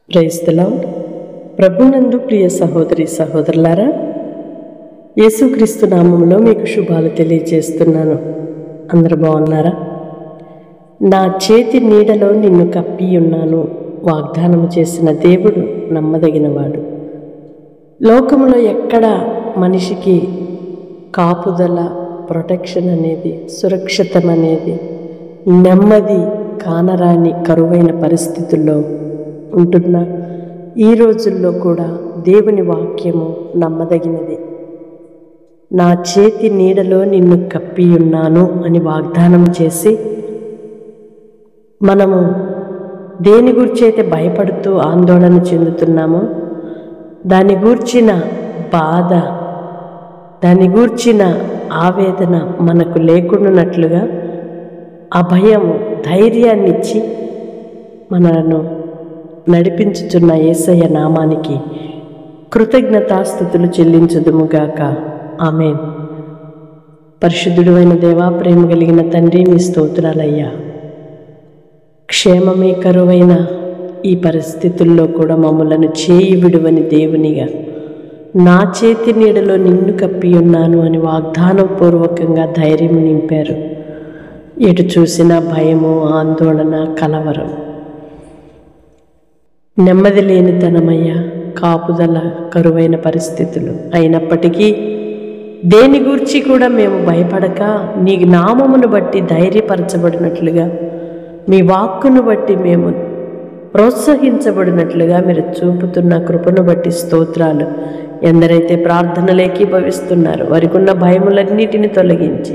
Praise the lord. ప్రభునందు ప్రియ సహోదరి సహోదరులారా, యేసుక్రీస్తు నామములో మీకు శుభాలు తెలియజేస్తున్నాను. అందరూ బాగున్నారా? నా చేతి నీడలో నిన్ను కప్పి ఉన్నాను వాగ్దానం చేసిన దేవుడు నమ్మదగినవాడు. లోకంలో ఎక్కడ మనిషికి కాపుదల, ప్రొటెక్షన్ అనేది, సురక్షితం అనేది, నెమ్మది కానరాని కరువైన పరిస్థితుల్లో ఉంటున్న ఈ రోజుల్లో కూడా దేవుని వాక్యము నమ్మదగినది. నా చేతి నీడలో నిన్ను కప్పి ఉన్నాను అని వాగ్దానం చేసి, మనము దేని గురించి అయితే భయపడుతూ ఆందోళన చెందుతున్నామో దాని గూర్చిన బాధ, దాని గూర్చిన ఆవేదన మనకు లేకుండానట్లుగా అభయము, ధైర్యాన్నిచ్చి మనలను నడిపించుచున్న యేసయ్య నామానికి కృతజ్ఞతాస్తుతులు చెల్లించుదుముగాక. ఆమేన్. పరిశుద్ధుడు అయిన దేవా, ప్రేమ కలిగిన తండ్రి, మీ స్తోత్రాలయ్యా. క్షేమమే కరువైన ఈ పరిస్థితుల్లో కూడా మమ్మలను చేయి విడువని దేవునిగా నా చేతి నీడలో నిన్ను కప్పి ఉన్నాను అని వాగ్దానం పూర్వకంగా ధైర్యం నింపారు. ఎటు చూసినా భయము, ఆందోళన, కలవరం, నెమ్మది లేనితనమయ్యా, కాపుదల, కరువైన పరిస్థితులు అయినప్పటికీ దేని గూర్చి కూడా మేము భయపడక నీ నామమును బట్టి ధైర్యపరచబడినట్లుగా, మీ వాక్కును బట్టి మేము ప్రోత్సహించబడినట్లుగా మీరు చూపుతున్న కృపను బట్టి స్తోత్రాలు. ఎందరైతే ప్రార్థనలు ఏకీభవిస్తున్నారో వారికున్న భయములన్నిటిని తొలగించి,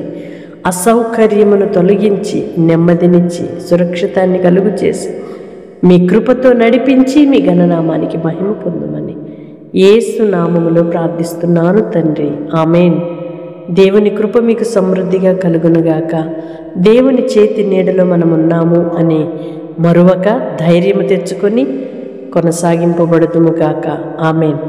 అసౌకర్యమును తొలగించి, నెమ్మదినిచ్చి, సురక్షితాన్ని కలుగు చేసి, మీ కృపతో నడిపించి మీ ఘననామానికి మహిమ పొందమని యేసు నామములో ప్రార్థిస్తున్నాను తండ్రి. ఆమేన్. దేవుని కృప మీకు సమృద్ధిగా కలుగునుగాక. దేవుని చేతి నీడలో మనమున్నాము అని మరువక ధైర్యము తెచ్చుకొని కొనసాగింపబడుదుముగాక. ఆమేన్.